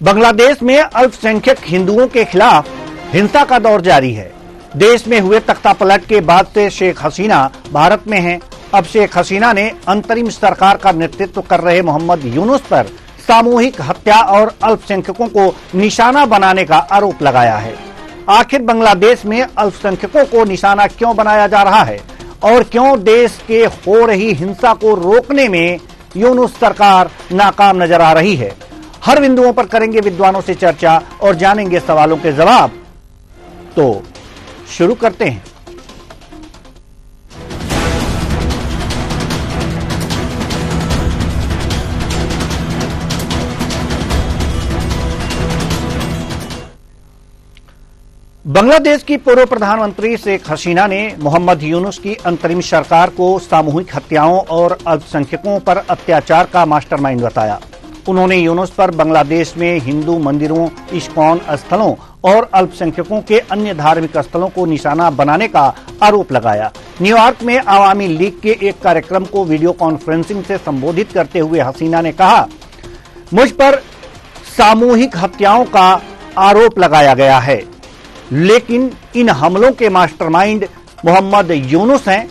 बांग्लादेश में अल्पसंख्यक हिंदुओं के खिलाफ हिंसा का दौर जारी है। देश में हुए तख्तापलट के बाद से शेख हसीना भारत में हैं। अब शेख हसीना ने अंतरिम सरकार का नेतृत्व कर रहे मोहम्मद यूनुस पर सामूहिक हत्या और अल्पसंख्यकों को निशाना बनाने का आरोप लगाया है। आखिर बांग्लादेश में अल्पसंख्यकों को निशाना क्यों बनाया जा रहा है और क्यों देश के हो रही हिंसा को रोकने में यूनुस सरकार नाकाम नजर आ रही है? हर बिंदुओं पर करेंगे विद्वानों से चर्चा और जानेंगे सवालों के जवाब। तो शुरू करते हैं। बांग्लादेश की पूर्व प्रधानमंत्री शेख हसीना ने मोहम्मद यूनुस की अंतरिम सरकार को सामूहिक हत्याओं और अल्पसंख्यकों पर अत्याचार का मास्टरमाइंड बताया। उन्होंने यूनुस पर बांग्लादेश में हिंदू मंदिरों, इस्कॉन स्थलों और अल्पसंख्यकों के अन्य धार्मिक स्थलों को निशाना बनाने का आरोप लगाया। न्यूयॉर्क में आवामी लीग के एक कार्यक्रम को वीडियो कॉन्फ्रेंसिंग से संबोधित करते हुए हसीना ने कहा, मुझ पर सामूहिक हत्याओं का आरोप लगाया गया है, लेकिन इन हमलों के मास्टरमाइंड मोहम्मद यूनुस हैं।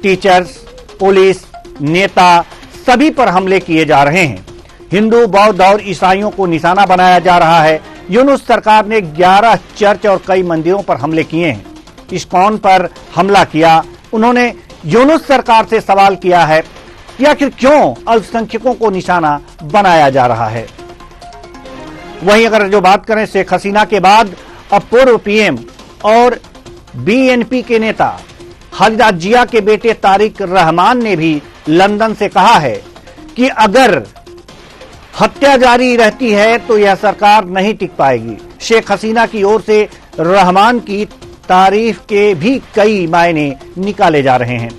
टीचर्स, पुलिस, नेता सभी पर हमले किए जा रहे हैं। हिंदू, बौद्ध और ईसाइयों को निशाना बनाया जा रहा है। यूनुस सरकार ने 11 चर्च और कई मंदिरों पर हमले किए हैं। इस्कॉन पर हमला किया। उन्होंने यूनुस सरकार से सवाल किया है कि आखिर क्यों अल्पसंख्यकों को निशाना बनाया जा रहा है। वहीं अगर जो बात करें शेख हसीना के बाद अब पूर्व पीएम और बीएनपी के नेता खालिदा जिया के बेटे तारिक रहमान ने भी लंदन से कहा है कि अगर हत्या जारी रहती है तो यह सरकार नहीं टिक पाएगी। शेख हसीना की ओर से रहमान की तारीफ के भी कई मायने निकाले जा रहे हैं।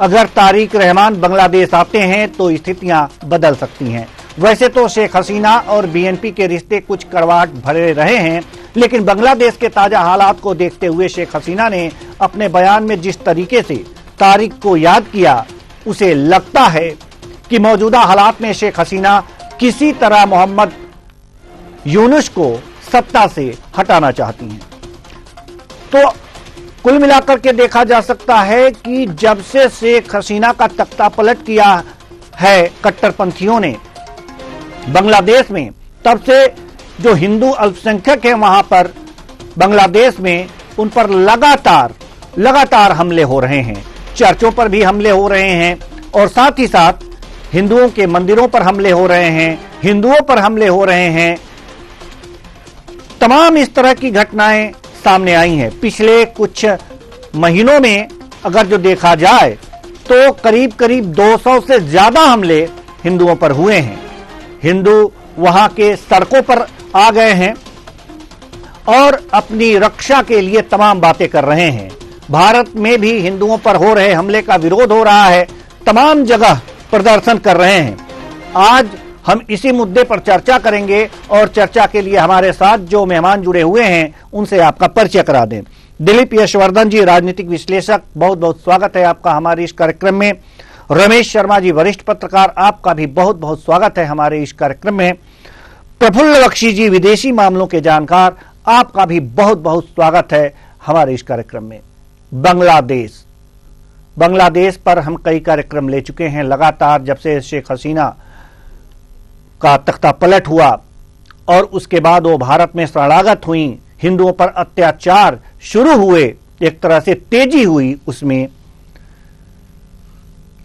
अगर तारिक रहमान बांग्लादेश आते हैं तो स्थितियां बदल सकती हैं। वैसे तो शेख हसीना और बीएनपी के रिश्ते कुछ कड़वाहट भरे रहे हैं, लेकिन बांग्लादेश के ताजा हालात को देखते हुए शेख हसीना ने अपने बयान में जिस तरीके से तारिक को याद किया, उसे लगता है कि मौजूदा हालात में शेख हसीना किसी तरह मोहम्मद यूनुस को सत्ता से हटाना चाहती हैं। तो कुल मिलाकर के देखा जा सकता है कि जब से शेख हसीना का तख्तापलट किया है कट्टरपंथियों ने बांग्लादेश में, तब से जो हिंदू अल्पसंख्यक हैं वहां पर बांग्लादेश में उन पर लगातार हमले हो रहे हैं। चर्चों पर भी हमले हो रहे हैं और साथ ही साथ हिंदुओं के मंदिरों पर हमले हो रहे हैं, हिंदुओं पर हमले हो रहे हैं। तमाम इस तरह की घटनाएं सामने आई हैं। पिछले कुछ महीनों में अगर जो देखा जाए तो करीब 200 से ज्यादा हमले हिंदुओं पर हुए हैं। हिंदू वहां के सड़कों पर आ गए हैं और अपनी रक्षा के लिए तमाम बातें कर रहे हैं। भारत में भी हिंदुओं पर हो रहे हमले का विरोध हो रहा है। तमाम जगह प्रदर्शन कर रहे हैं। आज हम इसी मुद्दे पर चर्चा करेंगे और चर्चा के लिए हमारे साथ जो मेहमान जुड़े हुए हैं उनसे आपका परिचय करा दें। दिलीप यशवर्धन जी, राजनीतिक विश्लेषक, बहुत बहुत स्वागत है आपका हमारे इस कार्यक्रम में। रमेश शर्मा जी, वरिष्ठ पत्रकार, आपका भी बहुत बहुत स्वागत है हमारे इस कार्यक्रम में। प्रफुल्ल बख्शी जी, विदेशी मामलों के जानकार, आपका भी बहुत बहुत स्वागत है हमारे इस कार्यक्रम में। बांग्लादेश पर हम कई कार्यक्रम ले चुके हैं लगातार। जब से शेख हसीना का तख्तापलट हुआ और उसके बाद वो भारत में शरणागत हुई, हिंदुओं पर अत्याचार शुरू हुए, एक तरह से तेजी हुई उसमें,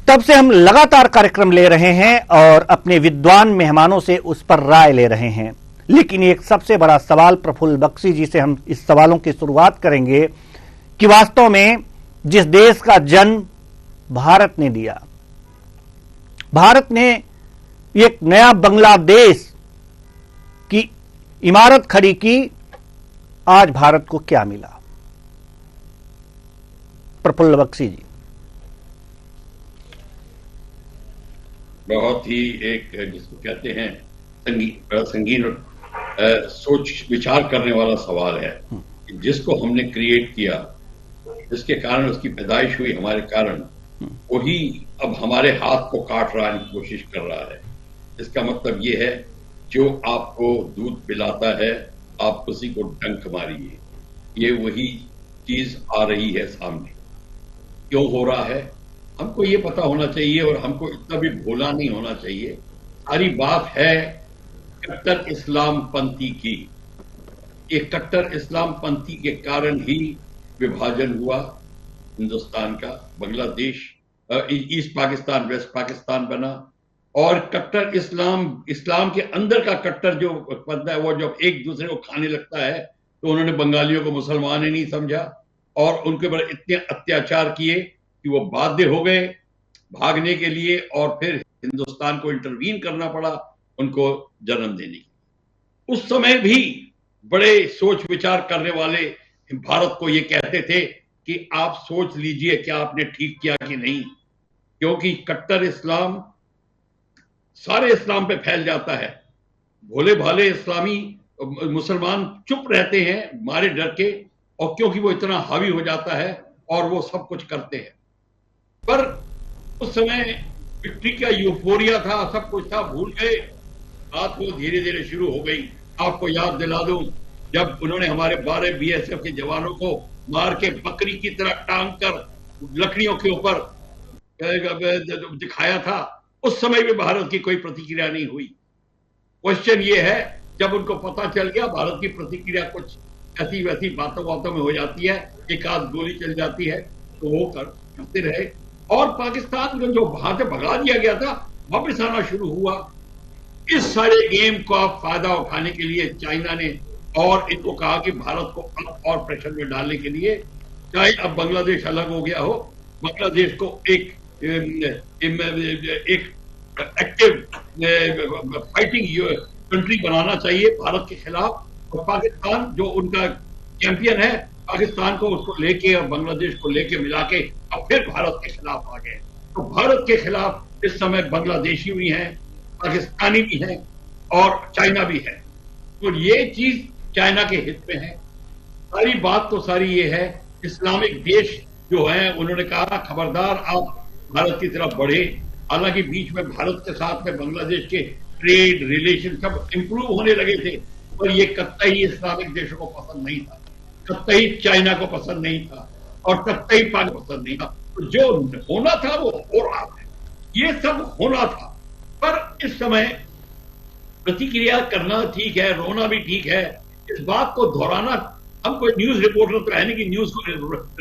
तब से हम लगातार कार्यक्रम ले रहे हैं और अपने विद्वान मेहमानों से उस पर राय ले रहे हैं। लेकिन एक सबसे बड़ा सवाल प्रफुल्ल बख्शी जी से हम इस सवालों की शुरुआत करेंगे कि वास्तव में जिस देश का जन्म भारत ने दिया, भारत ने एक नया बांग्लादेश की इमारत खड़ी की, आज भारत को क्या मिला? प्रफुल्ल बख्शी जी। बहुत ही एक जिसको कहते हैं संगीन सोच विचार करने वाला सवाल है कि जिसको हमने क्रिएट किया, जिसके कारण उसकी पैदाइश हुई हमारे कारण, वही अब हमारे हाथ को काट रहा है, कोशिश कर रहा है। इसका मतलब ये है जो आपको दूध पिलाता है आप उसी को डंक मारिए। ये वही चीज आ रही है सामने। क्यों हो रहा है हमको ये पता होना चाहिए और हमको इतना भी भोला नहीं होना चाहिए। सारी बात है कट्टर इस्लाम पंथी की। ये कट्टर इस्लाम पंथी के कारण ही विभाजन हुआ हिंदुस्तान का। बांग्लादेश ईस्ट पाकिस्तान वेस्ट पाकिस्तान बना और कट्टर इस्लाम के अंदर का कट्टर जो बनता है वो जब एक दूसरे को खाने लगता है तो उन्होंने बंगालियों को मुसलमान ही नहीं समझा और उनके ऊपर इतने अत्याचार किए कि वो बाध्य हो गए भागने के लिए और फिर हिंदुस्तान को इंटरवीन करना पड़ा उनको जन्म देने की। उस समय भी बड़े सोच विचार करने वाले भारत को ये कहते थे कि आप सोच लीजिए क्या आपने ठीक किया कि नहीं, क्योंकि कट्टर इस्लाम सारे इस्लाम पे फैल जाता है। भोले भाले इस्लामी मुसलमान चुप रहते हैं मारे डर के और क्योंकि वो इतना हावी हो जाता है और वो सब कुछ करते हैं। पर उस समय विक्ट्री का यूफोरिया था, सब कुछ था, भूल गए। बात वो धीरे धीरे शुरू हो गई। आपको याद दिला दूं जब उन्होंने हमारे 12 बीएसएफ के जवानों को मार के बकरी की तरह टांग कर लकड़ियों के ऊपर दिखाया था, उस समय भी भारत की कोई प्रतिक्रिया नहीं हुई। क्वेश्चन ये है जब उनको पता चल गया भारत की प्रतिक्रिया कुछ ऐसी वैसी बातों में हो जाती है, एक आध गोली चल जाती है तो वो करते रहे और पाकिस्तान को जो वहां से भगा दिया गया था वापस आना शुरू हुआ। इस सारे गेम को आप फायदा उठाने के लिए चाइना ने और इनको कहा कि भारत को अब और प्रेशर में डालने के लिए, चाहे अब बांग्लादेश अलग हो गया हो, बांग्लादेश को एक एक्टिव फाइटिंग कंट्री बनाना चाहिए भारत के खिलाफ और पाकिस्तान जो उनका चैंपियन है पाकिस्तान को उसको लेके और बांग्लादेश को लेके मिला के अब फिर भारत के खिलाफ आ गए। तो भारत के खिलाफ इस समय बांग्लादेशी भी हैं, पाकिस्तानी भी हैं और चाइना भी है। तो ये चीज चाइना के हित में है। सारी बात तो सारी ये है इस्लामिक देश जो है उन्होंने कहा खबरदार आप भारत की तरफ बढ़े। हालांकि बीच में भारत के साथ में बांग्लादेश के ट्रेड रिलेशन सब इंप्रूव होने लगे थे पर ये कतई इस्लामिक देशों को पसंद नहीं था, कतई चाइना को पसंद नहीं था और कतई पाक पसंद नहीं था। तो जो होना था वो हो रहा है, ये सब होना था। पर इस समय प्रतिक्रिया करना ठीक है, रोना भी ठीक है, इस बात को दोहराना, हम कोई न्यूज रिपोर्टर तो है नहीं कि न्यूज को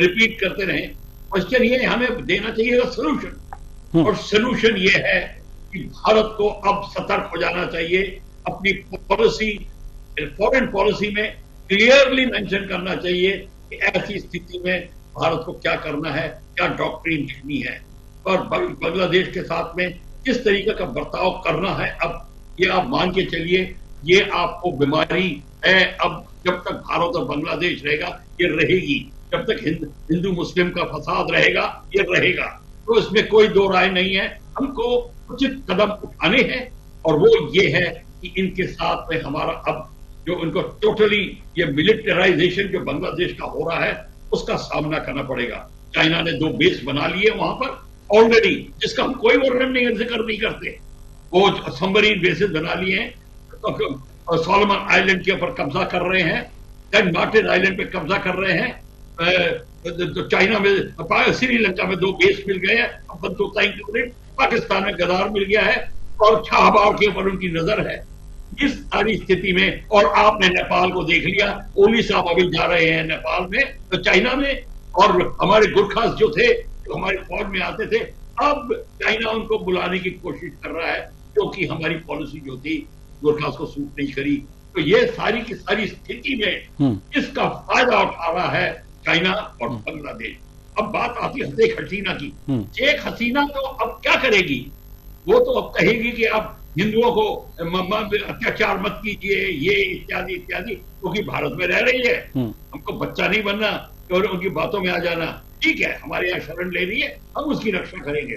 रिपीट करते रहे। क्वेश्चन ये हमें देना चाहिए सोल्यूशन और सोल्यूशन ये है कि भारत को अब सतर्क हो जाना चाहिए। अपनी पॉलिसी फॉरेन पॉलिसी में क्लियरली मेंशन करना चाहिए कि ऐसी स्थिति में भारत को क्या करना है, क्या डॉक्ट्रिन लिखनी है और बांग्लादेश के साथ में किस तरीके का बर्ताव करना है। अब ये आप मान के चलिए ये आपको बीमारी है। अब जब तक भारत और बांग्लादेश रहेगा ये रहेगी, जब तक हिंदू मुस्लिम का फसाद रहेगा ये रहेगा। तो इसमें कोई दो राय नहीं है। हमको उचित कदम उठाने हैं और वो ये है कि इनके साथ में हमारा अब जो उनको टोटली ये मिलिटराइजेशन जो बांग्लादेश का हो रहा है उसका सामना करना पड़ेगा। चाइना ने 2 बेस बना लिए वहां पर ऑलरेडी, जिसका हम कोई वर्णन नहीं जिक्र नहीं करते। वो सबमरीन बेसिस बना लिए हैं, तो सोलोमन आइलैंड के ऊपर कब्जा कर रहे हैं, सेंट मार्टिन आइलैंड पे कब्जा कर रहे हैं। तो चाइना में श्रीलंका में 2 बेस मिल गए हैं, अब बंदूकताई पाकिस्तान में गदार मिल गया है और शाहबाग के ऊपर उनकी नजर है। इस सारी स्थिति में और आपने नेपाल को देख लिया, ओली साहब अभी जा रहे हैं नेपाल में, तो चाइना में, और हमारे गुरखास जो थे जो हमारी फौज में आते थे, अब चाइना उनको बुलाने की कोशिश कर रहा है क्योंकि हमारी पॉलिसी जो थी गुरखास को सूट नहीं करी। तो ये सारी की सारी स्थिति में इसका फायदा उठा रहा है चाइना और बांग्लादेश। अब बात आती है शेख हसीना की। शेख हसीना तो अब क्या करेगी? वो तो अब कहेगी कि आप हिंदुओं को अत्याचार मत कीजिए, ये इत्यादि इत्यादि, क्योंकि भारत में रह रही है, हमको बच्चा नहीं बनना और उनकी बातों में आ जाना। ठीक है, हमारे यहाँ शरण ले रही है, हम उसकी रक्षा करेंगे,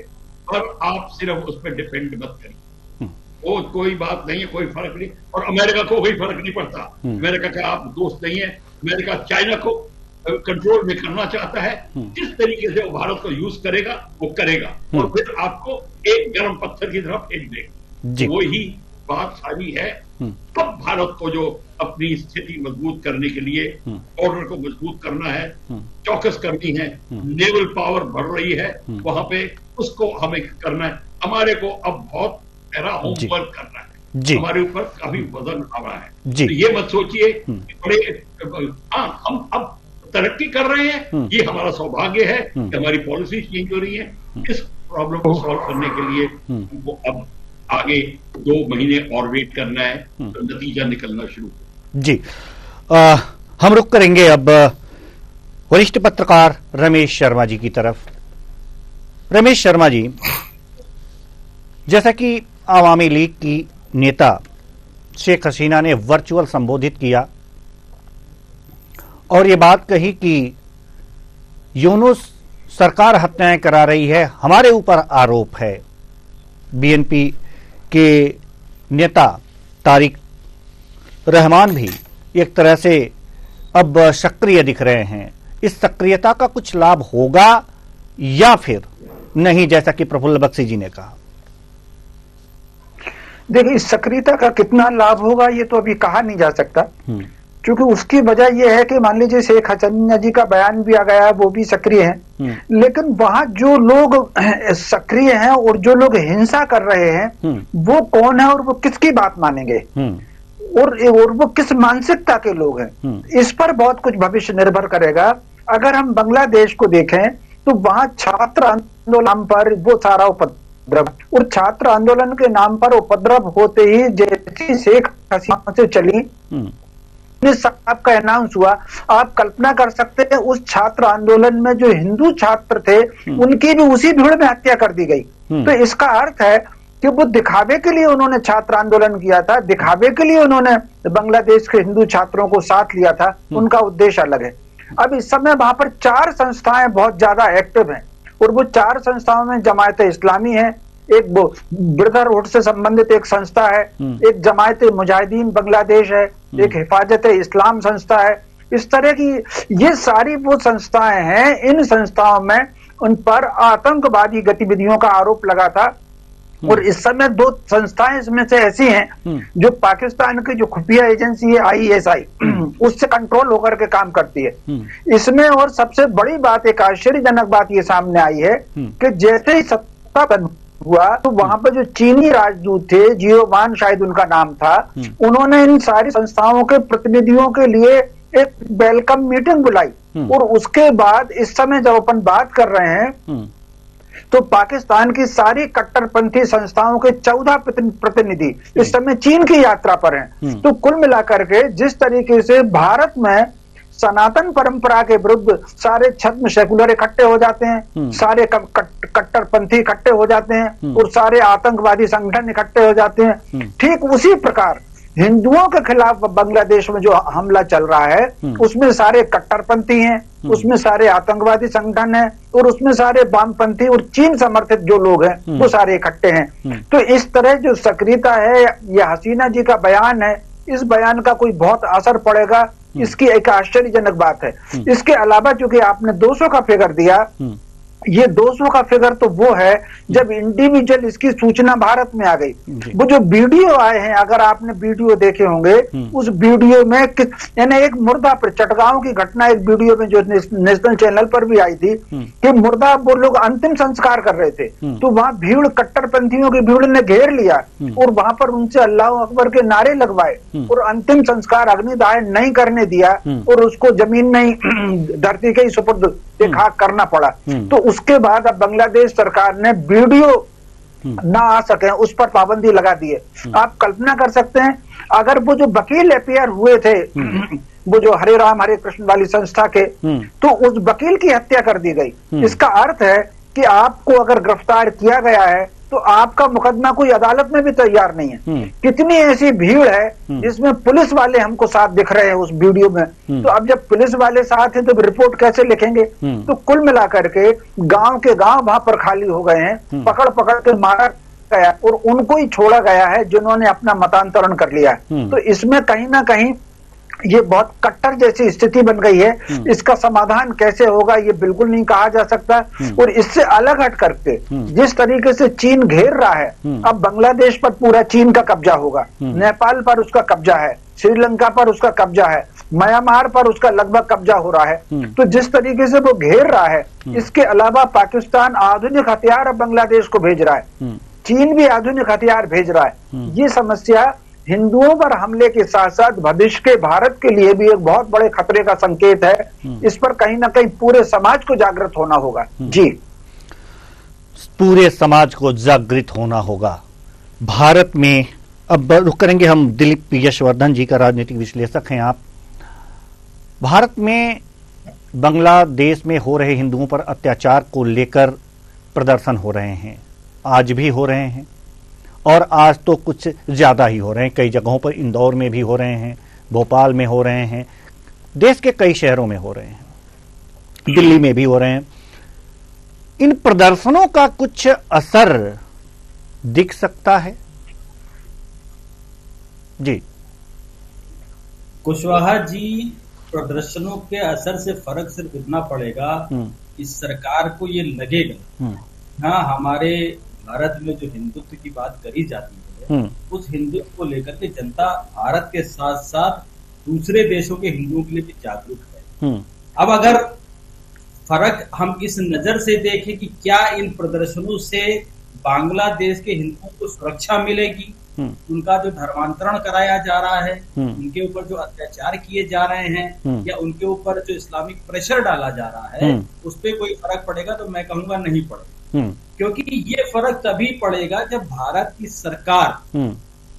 पर आप सिर्फ उस पर डिपेंड मत करिए। वो कोई बात नहीं है, कोई फर्क नहीं, और अमेरिका को कोई फर्क नहीं पड़ता। अमेरिका का आप दोस्त नहीं है। अमेरिका चाइना को कंट्रोल में करना चाहता है। जिस तरीके से वो भारत को यूज करेगा वो करेगा और फिर आपको एक गर्म पत्थर की तरफ फेंक देगा। वो ही बात सारी है तब भारत को जो अपनी स्थिति मजबूत करने के लिए बॉर्डर को मजबूत करना है, चौकस करनी है, नेवल पावर बढ़ रही है वहां पे, उसको हमें करना है। हमारे को अब बहुत गहरा होमवर्क करना है, हमारे ऊपर काफी वजन आ रहा है। तो ये मत सोचिए कि बड़े, हाँ हम अब तरक्की कर रहे हैं, ये हमारा सौभाग्य है कि हमारी पॉलिसी चेंज हो रही है। इस प्रॉब्लम को सॉल्व करने के लिए हमको अब आगे 2 महीने और वेट करना है, तो नतीजा निकलना शुरू हो। जी, हम रुक करेंगे अब वरिष्ठ पत्रकार रमेश शर्मा जी की तरफ। रमेश शर्मा जी, जैसा कि आवामी लीग की नेता शेख हसीना ने वर्चुअल संबोधित किया और ये बात कही कि यूनुस सरकार हत्याएं करा रही है, हमारे ऊपर आरोप है। बीएनपी के नेता तारिक रहमान भी एक तरह से अब सक्रिय दिख रहे हैं। इस सक्रियता का कुछ लाभ होगा या फिर नहीं, जैसा कि प्रफुल्ल बख्शी जी ने कहा? देखिए, इस सक्रियता का कितना लाभ होगा ये तो अभी कहा नहीं जा सकता, क्योंकि उसकी वजह यह है कि मान लीजिए शेख हसीना जी का बयान भी आ गया है, वो भी सक्रिय हैं, लेकिन वहां जो लोग सक्रिय हैं और जो लोग हिंसा कर रहे हैं वो कौन है और वो किसकी बात मानेंगे और वो किस मानसिकता के लोग हैं, इस पर बहुत कुछ भविष्य निर्भर करेगा। अगर हम बांग्लादेश को देखें तो वहां छात्र आंदोलन पर वो सारा उपद्रव, और छात्र आंदोलन के नाम पर उपद्रव होते ही जैसी शेख हसीना से चली, साहब का अनाउंस हुआ, आप कल्पना कर सकते हैं उस छात्र आंदोलन में जो हिंदू छात्र थे उनकी भी उसी भीड़ में हत्या कर दी गई। तो इसका अर्थ है कि वो दिखावे के लिए उन्होंने छात्र आंदोलन किया था, दिखावे के लिए उन्होंने बांग्लादेश के हिंदू छात्रों को साथ लिया था, उनका उद्देश्य अलग है। अब इस समय वहां पर 4 संस्थाएं बहुत ज्यादा एक्टिव हैं और वो 4 संस्थाओं में जमायत इस्लामी है, एक वो ब्रदरहुड से संबंधित एक संस्था है, एक जमायत मुजाहिदीन बांग्लादेश है, एक हिफाजत इस्लाम संस्था है। इस तरह की ये सारी वो संस्थाएं हैं। इन संस्थाओं में उन पर आतंकवादी गतिविधियों का आरोप लगा था और इस समय 2 संस्थाएं इसमें से ऐसी हैं जो पाकिस्तान की जो खुफिया एजेंसी है ISI उससे कंट्रोल होकर के काम करती है इसमें। और सबसे बड़ी बात, एक आश्चर्यजनक बात ये सामने आई है कि जैसे ही सत्ता हुआ तो वहां पर जो चीनी राजदूत थे, जियोवान शायद उनका नाम था, उन्होंने इन सारी संस्थाओं के प्रतिनिधियों के लिए एक वेलकम मीटिंग बुलाई और उसके बाद इस समय जब अपन बात कर रहे हैं तो पाकिस्तान की सारी कट्टरपंथी संस्थाओं के 14 प्रतिनिधि इस समय चीन की यात्रा पर हैं। तो कुल मिलाकर के जिस तरीके से भारत में सनातन परंपरा के विरुद्ध सारे छद्म सेकुलर इकट्ठे हो जाते हैं, सारे कट्टरपंथी इकट्ठे हो जाते हैं और सारे आतंकवादी संगठन इकट्ठे हो जाते हैं, ठीक उसी प्रकार हिंदुओं के खिलाफ बांग्लादेश में जो हमला चल रहा है उसमें सारे कट्टरपंथी हैं, उसमें सारे आतंकवादी संगठन हैं और उसमें सारे वामपंथी और चीन समर्थित जो लोग हैं वो सारे इकट्ठे हैं। तो इस तरह जो सक्रियता है, यह हसीना जी का बयान है, इस बयान का कोई बहुत असर पड़ेगा, इसकी एक आश्चर्यजनक बात है। इसके अलावा चूंकि आपने 200 का फिगर दिया, ये 200 का फिगर तो वो है जब इंडिविजुअल इसकी सूचना भारत में आ गई। वो जो वीडियो आए हैं, अगर आपने वीडियो देखे होंगे, उस वीडियो में यानी एक मुर्दा पर चटगांव की घटना एक वीडियो में जो नेशनल चैनल पर भी आई थी कि मुर्दा वो लोग अंतिम संस्कार कर रहे थे तो वहां भीड़, कट्टरपंथियों की भीड़ ने घेर लिया और वहां पर उनसे अल्लाह अकबर के नारे लगवाए और अंतिम संस्कार अग्निदाह नहीं करने दिया और उसको जमीन में ही धरती के ही सुपुर्द खाक करना पड़ा। तो उसके बाद अब बांग्लादेश सरकार ने वीडियो ना आ सके उस पर पाबंदी लगा दी है। आप कल्पना कर सकते हैं अगर वो जो वकील अपियर हुए थे वो जो हरे राम हरे कृष्ण वाली संस्था के, तो उस वकील की हत्या कर दी गई। इसका अर्थ है कि आपको अगर गिरफ्तार किया गया है तो आपका मुकदमा कोई अदालत में भी तैयार नहीं है। कितनी ऐसी भीड़ है जिसमें पुलिस वाले हमको साथ दिख रहे हैं उस वीडियो में। तो अब जब पुलिस वाले साथ हैं तो रिपोर्ट कैसे लिखेंगे? तो कुल मिलाकर के गांव के गांव वहां पर खाली हो गए हैं, पकड़ पकड़ के मारा गया और उनको ही छोड़ा गया है जिन्होंने अपना मतांतरण कर लिया है। तो इसमें कहीं ना कहीं ये बहुत कट्टर जैसी स्थिति बन गई है। इसका समाधान कैसे होगा ये बिल्कुल नहीं कहा जा सकता। और इससे अलग हट करके जिस तरीके से चीन घेर रहा है, अब बांग्लादेश पर पूरा चीन का कब्जा होगा, नेपाल पर उसका कब्जा है, श्रीलंका पर उसका कब्जा है, म्यांमार पर उसका लगभग कब्जा हो रहा है। तो जिस तरीके से वो घेर रहा है, इसके अलावा पाकिस्तान आधुनिक हथियार अब बांग्लादेश को भेज रहा है, चीन भी आधुनिक हथियार भेज रहा है। ये समस्या हिंदुओं पर हमले के साथ साथ भविष्य के भारत के लिए भी एक बहुत बड़े खतरे का संकेत है। इस पर कहीं ना कहीं पूरे समाज को जागृत होना होगा। जी, पूरे समाज को जागृत होना होगा। भारत में अब रुक करेंगे हम, दिलीप यशवर्धन जी का राजनीतिक विश्लेषक हैं आप। भारत में बांग्लादेश में हो रहे हिंदुओं पर अत्याचार को लेकर प्रदर्शन हो रहे हैं, आज भी हो रहे हैं और आज तो कुछ ज्यादा ही हो रहे हैं। कई जगहों पर इंदौर में भी हो रहे हैं, भोपाल में हो रहे हैं, देश के कई शहरों में हो रहे हैं, दिल्ली में भी हो रहे हैं। इन प्रदर्शनों का कुछ असर दिख सकता है? जी कुशवाहा जी, प्रदर्शनों के असर से फर्क सिर्फ इतना पड़ेगा कि सरकार को ये लगेगा, हाँ हमारे भारत में जो हिंदुत्व की बात करी जाती है, उस हिंदुत्व को लेकर के जनता भारत के साथ साथ दूसरे देशों के हिंदुओं के लिए भी जागरूक है। अब अगर फर्क हम इस नजर से देखें कि क्या इन प्रदर्शनों से बांग्लादेश के हिंदुओं को सुरक्षा मिलेगी, उनका जो धर्मांतरण कराया जा रहा है, उनके ऊपर जो अत्याचार किए जा रहे हैं, या उनके ऊपर जो इस्लामिक प्रेशर डाला जा रहा है, उस पर कोई फर्क पड़ेगा? तो मैं कहूंगा नहीं पड़ेगा। क्योंकि ये फर्क तभी पड़ेगा जब भारत की सरकार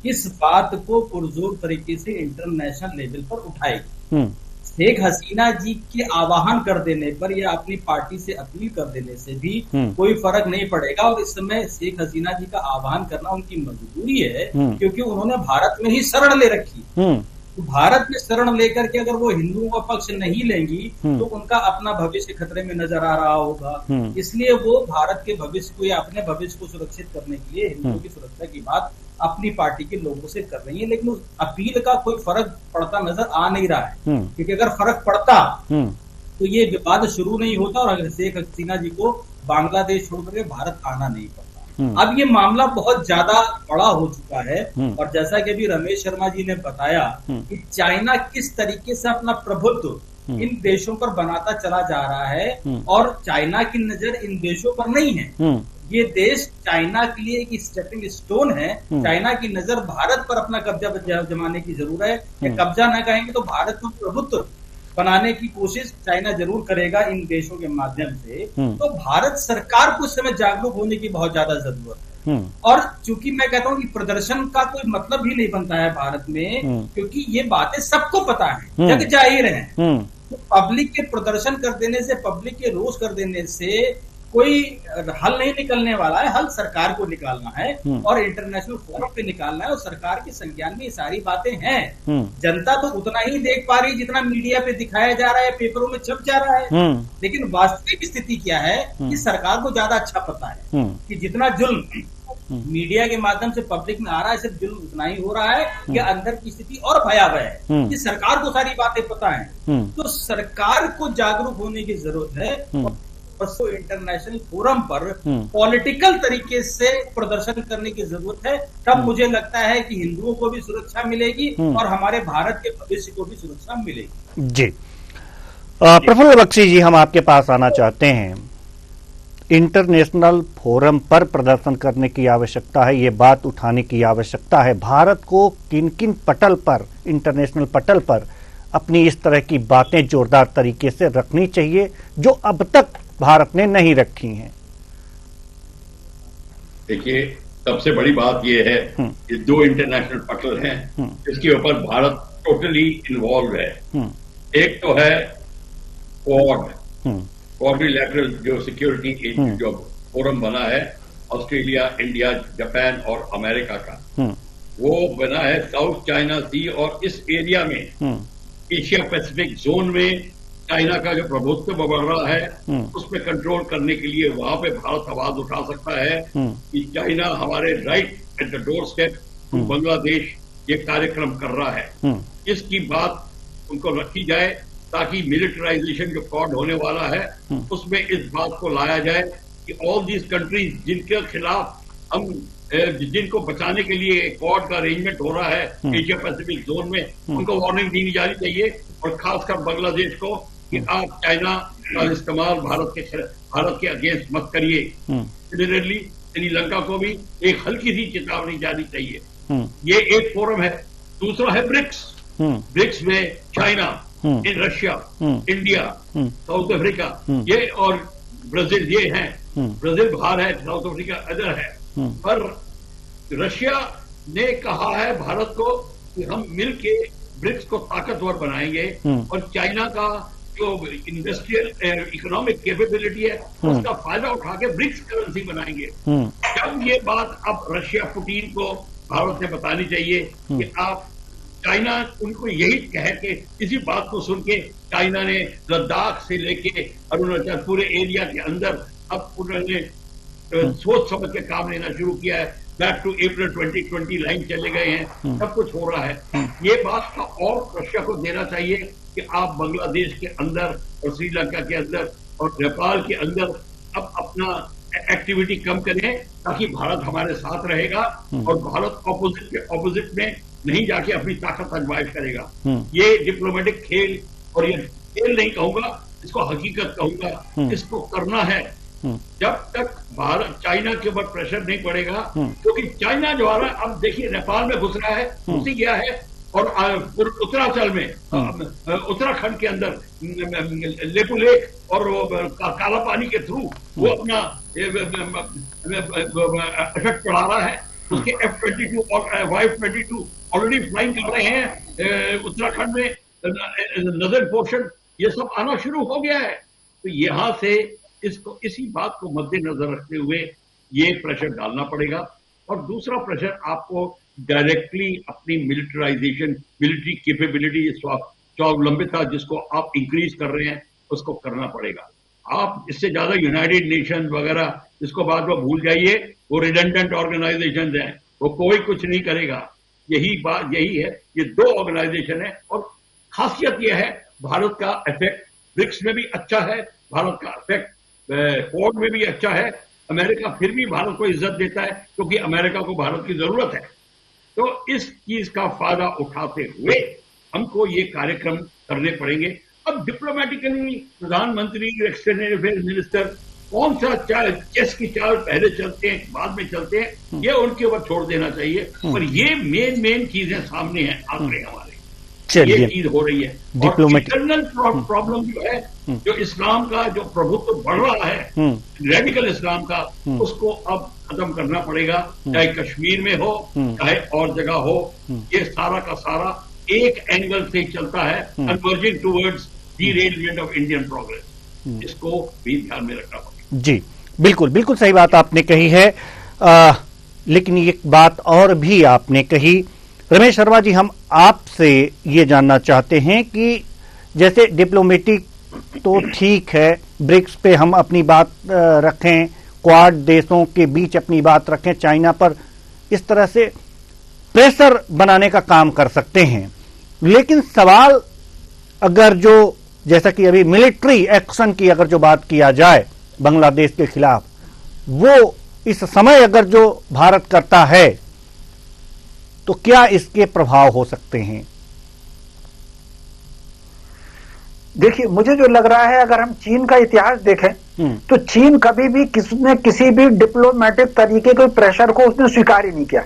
इस बात को पुरजोर तरीके से इंटरनेशनल लेवल पर उठाएगी। शेख हसीना जी के आह्वान कर देने पर या अपनी पार्टी से अपील कर देने से भी कोई फर्क नहीं पड़ेगा। और इस समय शेख हसीना जी का आह्वान करना उनकी मजबूरी है, क्योंकि उन्होंने भारत में ही शरण ले रखी। तो भारत में शरण लेकर के अगर वो हिंदुओं का पक्ष नहीं लेंगी तो उनका अपना भविष्य खतरे में नजर आ रहा होगा। इसलिए वो भारत के भविष्य को या अपने भविष्य को सुरक्षित करने के लिए हिंदुओं की सुरक्षा की बात अपनी पार्टी के लोगों से कर रही है। लेकिन उस अपील का कोई फर्क पड़ता नजर आ नहीं रहा है, क्योंकि अगर फर्क पड़ता तो ये विवाद शुरू नहीं होता और अगर शेख हसीना जी को बांग्लादेश छोड़ करके भारत आना नहीं पड़ता। अब ये मामला बहुत ज्यादा बड़ा हो चुका है और जैसा कि अभी रमेश शर्मा जी ने बताया कि चाइना किस तरीके से अपना प्रभुत्व इन देशों पर बनाता चला जा रहा है और चाइना की नजर इन देशों पर नहीं है। ये देश चाइना के लिए एक स्टेपिंग स्टोन है। चाइना की नजर भारत पर अपना कब्जा जमाने की जरूरत है। कब्जा न कहेंगे तो भारत को प्रभुत्व बनाने की कोशिश चाइना जरूर करेगा इन देशों के माध्यम से। तो भारत सरकार को इस समय जागरूक होने की बहुत ज्यादा जरूरत है। और चूंकि मैं कहता हूँ कि प्रदर्शन का कोई मतलब ही नहीं बनता है भारत में, क्योंकि ये बातें सबको पता है, जग जाहिर है। तो पब्लिक के प्रदर्शन कर देने से, पब्लिक के रोष कर देने से कोई हल नहीं निकलने वाला है। हल सरकार को निकालना है और इंटरनेशनल फोरम पे निकालना है और सरकार के संज्ञान में ये सारी बातें हैं। जनता तो उतना ही देख पा रही जितना मीडिया पे दिखाया जा रहा है, पेपरों में छप जा रहा है। लेकिन वास्तविक स्थिति क्या है कि सरकार को ज्यादा अच्छा पता है कि जितना जुल्म मीडिया के माध्यम से पब्लिक में आ रहा है, सिर्फ जुल्म उतना ही हो रहा है कि अंदर की स्थिति और भयावह है कि सरकार को सारी बातें पता है। तो सरकार को जागरूक होने की जरूरत है। इंटरनेशनल फोरम पर पॉलिटिकल तरीके से प्रदर्शन करने की जरूरत है। तब मुझे लगता है कि हिंदुओं को भी सुरक्षा मिलेगी और हमारे भारत के भविष्य को भी सुरक्षा मिलेगी। जी, प्रफुल्ल बख्शी जी, हम आपके पास आना चाहते हैं। इंटरनेशनल फोरम पर प्रदर्शन करने की आवश्यकता है, ये बात उठाने की आवश्यकता है। भारत को किन किन पटल पर, इंटरनेशनल पटल पर अपनी इस तरह की बातें जोरदार तरीके से रखनी चाहिए जो अब तक भारत ने नहीं रखी हैं? देखिए, सबसे बड़ी बात यह है कि 2 इंटरनेशनल पटल हैं जिसके ऊपर भारत टोटली इन्वॉल्व है। एक तो है क्वाड्रिलैटरल जो सिक्योरिटी जो फोरम बना है, ऑस्ट्रेलिया, इंडिया, जापान और अमेरिका का, वो बना है साउथ चाइना सी। और इस एरिया में, एशिया पैसिफिक जोन में चाइना का जो प्रभुत्व बढ़ रहा है उस पर कंट्रोल करने के लिए वहां पे भारत आवाज उठा सकता है कि चाइना हमारे right at the door step Bangladesh ये कार्यक्रम कर रहा है। इसकी बात उनको रखी जाए, ताकि मिलिटराइजेशन जो फ्रॉड होने वाला है उसमें इस बात को लाया जाए कि ऑल दीज कंट्रीज जिनके खिलाफ हम जिनको बचाने के लिए क्वाड का अरेंजमेंट हो रहा है एशिया पैसिफिक जोन में, उनको वार्निंग दी जानी चाहिए, और खासकर बांग्लादेश को कि आप चाइना का इस्तेमाल भारत के अगेंस्ट मत करिए। सिमिलरली श्रीलंका को भी एक हल्की सी चेतावनी जानी चाहिए। ये एक फोरम है। दूसरा है ब्रिक्स। ब्रिक्स में China, Russia, India, south Africa ये और ब्राजील ये हैं। ब्राजील बाहर है, साउथ अफ्रीका अदर है। पर रशिया ने कहा है भारत को कि हम मिलके ब्रिक्स को ताकतवर बनाएंगे, और चाइना का जो इंडस्ट्रियल इकोनॉमिक कैपेबिलिटी है उसका फायदा उठा के ब्रिक्स करेंसी बनाएंगे। जब ये बात अब रशिया पुतिन को भारत ने बतानी चाहिए कि आप चाइना, उनको यही कह के इसी बात को सुन के चाइना ने लद्दाख से लेके अरुणाचल पूरे एरिया के अंदर अब उन्होंने सोच समझ के काम लेना शुरू किया है। बैक टू अप्रैल 2020 लाइन चले गए हैं, सब कुछ हो रहा है। ये बात का और रशिया को देना चाहिए कि आप बांग्लादेश के अंदर और श्रीलंका के अंदर और नेपाल के अंदर अब अपना एक्टिविटी कम करें, ताकि भारत हमारे साथ रहेगा और भारत ऑपोजिट में नहीं जाके अपनी ताकत आजमाइश करेगा। ये डिप्लोमेटिक खेल, और ये खेल नहीं कहूंगा, इसको हकीकत कहूंगा, इसको करना है जब तक भारत चाइना के ऊपर प्रेशर नहीं पड़ेगा। क्योंकि चाइना जो आ रहा है, अब देखिए नेपाल में घुस रहा है, घुसी गया है, और उत्तरांचल में उत्तराखंड के अंदर लेपू लेक और काला पानी के थ्रू वो अपना इफेक्ट पड़ा रहा है। उसके F-22 और Y-22 ऑलरेडी फ्लाइंग कर रहे हैं उत्तराखंड में, नदर पोर्शन ये सब आना शुरू हो गया है। तो यहां से इसको इसी बात को मद्देनजर रखते हुए ये प्रेशर डालना पड़ेगा। और दूसरा प्रेशर आपको डायरेक्टली अपनी मिलिटराइजेशन, मिलिट्री कैपेबिलिटी, स्वावलंबिता जिसको आप इंक्रीज कर रहे हैं उसको करना पड़ेगा। आप इससे ज्यादा यूनाइटेड नेशन वगैरह इसको बाद में भूल जाइए, वो रिडंडेंट ऑर्गेनाइजेशन हैं, वो कोई कुछ नहीं करेगा। यही है, ये दो ऑर्गेनाइजेशन है। और खासियत यह है भारत का इफेक्ट ब्रिक्स में भी अच्छा है, भारत का इफेक्ट क्वाड में भी अच्छा है। अमेरिका फिर भी भारत को इज्जत देता है क्योंकि अमेरिका को भारत की जरूरत है। तो इस चीज का फायदा उठाते हुए हमको ये कार्यक्रम करने पड़ेंगे। अब डिप्लोमेटिकली प्रधानमंत्री, एक्सटर्नल अफेयर्स मिनिस्टर कौन सा चेस की चाल पहले चलते हैं बाद में चलते हैं, ये उनके ऊपर छोड़ देना चाहिए। और ये मेन चीजें सामने हैं आंकड़े हमारे, ये चीज हो रही है। और इंटरनल प्रॉब्लम जो है, जो इस्लाम का जो प्रभुत्व बढ़ रहा है, रेडिकल इस्लाम का, उसको अब खत्म करना पड़ेगा। चाहे कश्मीर में हो, चाहे और जगह हो, ये सारा का सारा एक एंगल से चलता है, converging towards derailment of Indian progress. इसको भी ध्यान में रखना पड़ेगा। जी बिल्कुल सही बात आपने कही है। लेकिन एक बात और भी आपने कही रमेश शर्मा जी, हम आपसे ये जानना चाहते हैं कि जैसे डिप्लोमेटिक तो ठीक है, ब्रिक्स पे हम अपनी बात रखें, क्वाड देशों के बीच अपनी बात रखें, चाइना पर इस तरह से प्रेशर बनाने का काम कर सकते हैं। लेकिन सवाल अगर जो जैसा कि अभी मिलिट्री एक्शन की अगर जो बात किया जाए बांग्लादेश के खिलाफ, वो इस समय अगर जो भारत करता है तो क्या इसके प्रभाव हो सकते हैं? देखिए, मुझे जो लग रहा है, अगर हम चीन का इतिहास देखें तो चीन कभी भी किसी भी डिप्लोमेटिक तरीके के प्रेशर को उसने स्वीकार ही नहीं किया।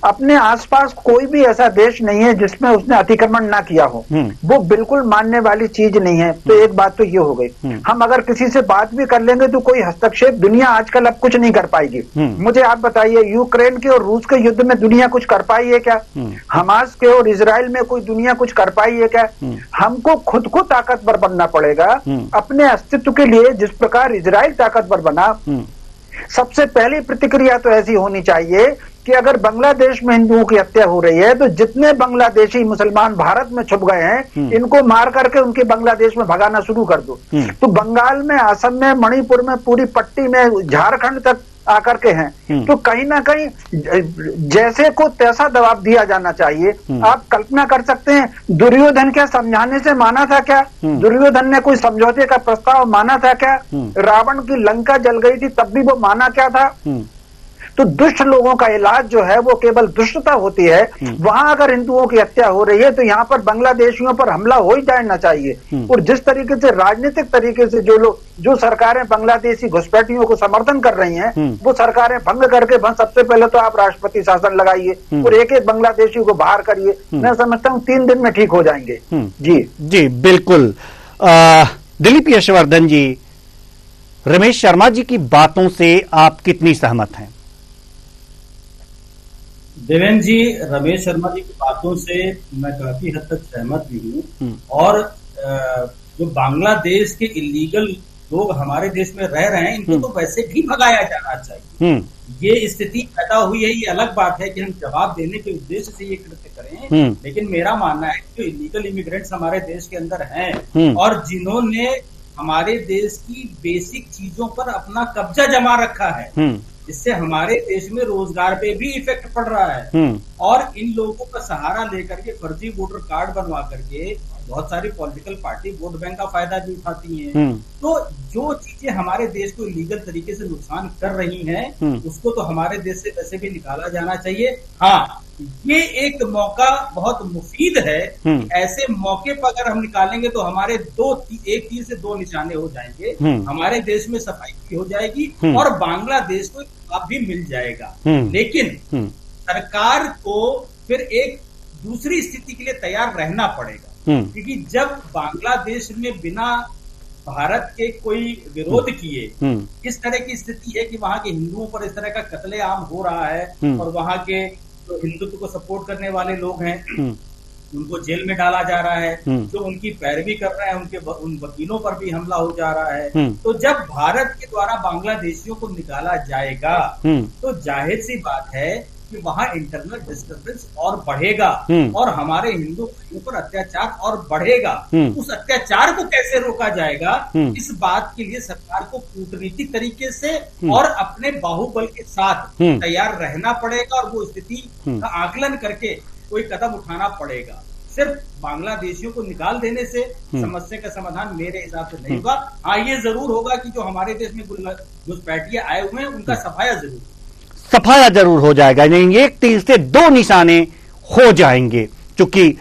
अपने आसपास कोई भी ऐसा देश नहीं है जिसमें उसने अतिक्रमण ना किया हो, वो बिल्कुल मानने वाली चीज नहीं है। तो एक बात तो ये हो गई। हम अगर किसी से बात भी कर लेंगे तो कोई हस्तक्षेप दुनिया आजकल अब कुछ नहीं कर पाएगी। मुझे आप बताइए, यूक्रेन के और रूस के युद्ध में दुनिया कुछ कर पाई है क्या? हमास के और इजराइल में कोई दुनिया कुछ कर पाई है क्या? हमको खुद को ताकतवर बनना पड़ेगा अपने अस्तित्व के लिए। जिस प्रकार इजराइल ताकतवर बना, सबसे पहली प्रतिक्रिया तो ऐसी होनी चाहिए कि अगर बांग्लादेश में हिंदुओं की हत्या हो रही है तो जितने बांग्लादेशी मुसलमान भारत में छुप गए हैं, इनको मार करके उनके बांग्लादेश में भगाना शुरू कर दो। तो बंगाल में, असम में, मणिपुर में, पूरी पट्टी में, झारखंड तक आकर के हैं, तो कहीं ना कहीं जैसे को तैसा दबाव दिया जाना चाहिए। आप कल्पना कर सकते हैं दुर्योधन क्या समझाने से माना था क्या? दुर्योधन ने कोई समझौते का प्रस्ताव माना था क्या? रावण की लंका जल गई थी तब भी वो माना क्या था? तो दुष्ट लोगों का इलाज जो है वो केवल दुष्टता होती है। वहां अगर हिंदुओं की हत्या हो रही है तो यहाँ पर बांग्लादेशियों पर हमला हो ही जाना चाहिए। और जिस तरीके से राजनीतिक तरीके से जो सरकारें बांग्लादेशी घुसपैठियों को समर्थन कर रही हैं, वो सरकारें भंग करके सबसे पहले तो आप राष्ट्रपति शासन लगाइए और एक एक बांग्लादेशी को बाहर करिए। मैं समझता हूँ 3 दिन में ठीक हो जाएंगे। जी बिल्कुल। दिलीप यशवर्धन जी, रमेश शर्मा जी की बातों से आप कितनी सहमत हैं? देवेंद्र जी, रमेश शर्मा जी की बातों से मैं काफी हद तक सहमत भी हूँ। और जो बांग्लादेश के इलीगल लोग हमारे देश में रह रहे हैं, इनको तो वैसे भी भगाया जाना चाहिए। ये स्थिति पैदा हुई है, ये अलग बात है कि हम जवाब देने के उद्देश्य से ये कृत्य करें, लेकिन मेरा मानना है कि जो इलीगल इमिग्रेंट्स हमारे देश के अंदर हैं और जिन्होंने हमारे देश की बेसिक चीजों पर अपना कब्जा जमा रखा है, इससे हमारे देश में रोजगार पे भी इफेक्ट पड़ रहा है। और इन लोगों का सहारा लेकर के फर्जी वोटर कार्ड बनवा करके बहुत सारी पॉलिटिकल पार्टी वोट बैंक का फायदा भी उठाती हैं। तो जो चीजें हमारे देश को इलीगल तरीके से नुकसान कर रही हैं, उसको तो हमारे देश से वैसे भी निकाला जाना चाहिए। हाँ, ये एक मौका बहुत मुफीद है। ऐसे मौके पर अगर हम निकालेंगे तो हमारे एक तीर से 2 निशाने हो जाएंगे। हमारे देश में सफाई भी हो जाएगी और बांग्लादेश को लाभ भी मिल जाएगा। लेकिन सरकार को फिर एक दूसरी स्थिति के लिए तैयार रहना पड़ेगा, क्योंकि जब बांग्लादेश में बिना भारत के कोई विरोध किए इस तरह की स्थिति है कि वहां के हिंदुओं पर इस तरह का कत्लेआम हो रहा है और वहां के जो हिंदुत्व को सपोर्ट करने वाले लोग हैं उनको जेल में डाला जा रहा है, जो उनकी पैरवी कर रहे हैं उन वकीलों पर भी हमला हो जा रहा है। तो जब भारत के द्वारा बांग्लादेशियों को निकाला जाएगा तो जाहिर सी बात है कि वहां इंटरनल डिस्टर्बेंस और बढ़ेगा और हमारे हिंदू भाइयों पर अत्याचार और बढ़ेगा। उस अत्याचार को कैसे रोका जाएगा, इस बात के लिए सरकार को कूटनीतिक तरीके से और अपने बाहुबल के साथ तैयार रहना पड़ेगा और वो स्थिति का आकलन करके कोई कदम उठाना पड़ेगा। सिर्फ बांग्लादेशियों को निकाल देने से समस्या का समाधान मेरे हिसाब से नहीं होगा। हाँ, ये जरूर होगा कि जो हमारे देश में घुसपैठिए आए हुए हैं उनका सफाया जरूर हो जाएगा। नहीं, 1 तीर से 2 निशाने हो जाएंगे। क्योंकि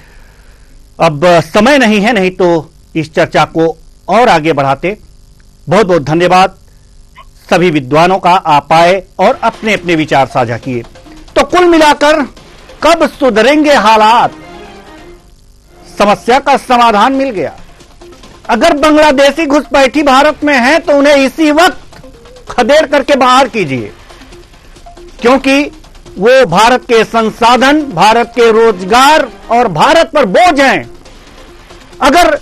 अब समय नहीं है, नहीं तो इस चर्चा को और आगे बढ़ाते। बहुत बहुत धन्यवाद सभी विद्वानों का, आप आए और अपने अपने विचार साझा किए। तो कुल मिलाकर कब सुधरेंगे हालात? समस्या का समाधान मिल गया। अगर बांग्लादेशी घुसपैठी भारत में हैं तो उन्हें इसी वक्त खदेड़ करके बाहर कीजिए, क्योंकि वो भारत के संसाधन, भारत के रोजगार और भारत पर बोझ हैं। अगर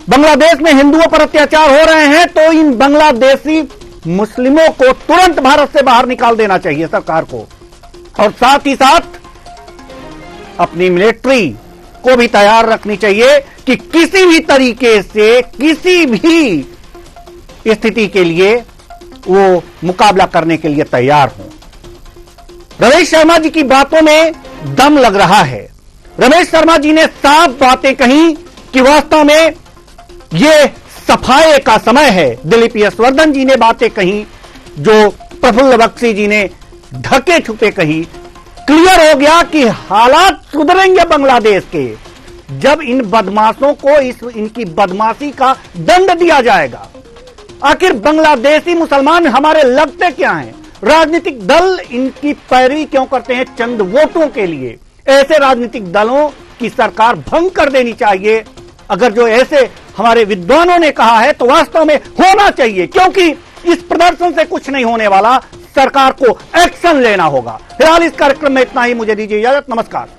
बांग्लादेश में हिंदुओं पर अत्याचार हो रहे हैं तो इन बांग्लादेशी मुस्लिमों को तुरंत भारत से बाहर निकाल देना चाहिए सरकार को, और साथ ही साथ अपनी मिलिट्री को भी तैयार रखनी चाहिए कि किसी भी तरीके से किसी भी स्थिति के लिए वो मुकाबला करने के लिए तैयार हो। रमेश शर्मा जी की बातों में दम लग रहा है। रमेश शर्मा जी ने साफ बातें कही कि वास्तव में ये सफाई का समय है। दिलीप यशवर्धन जी ने बातें कही जो प्रफुल्ल बख्शी जी ने ढके छुपे कही। क्लियर हो गया कि हालात सुधरेंगे बांग्लादेश के जब इन बदमाशों को इनकी बदमाशी का दंड दिया जाएगा। आखिर बांग्लादेशी मुसलमान हमारे लगते क्या हैं? राजनीतिक दल इनकी पैरवी क्यों करते हैं? चंद वोटों के लिए। ऐसे राजनीतिक दलों की सरकार भंग कर देनी चाहिए। अगर जो ऐसे हमारे विद्वानों ने कहा है तो वास्तव में होना चाहिए, क्योंकि इस प्रदर्शन से कुछ नहीं होने वाला। सरकार को एक्शन लेना होगा। फिलहाल इस कार्यक्रम में इतना ही। मुझे दीजिए इजाजत। नमस्कार।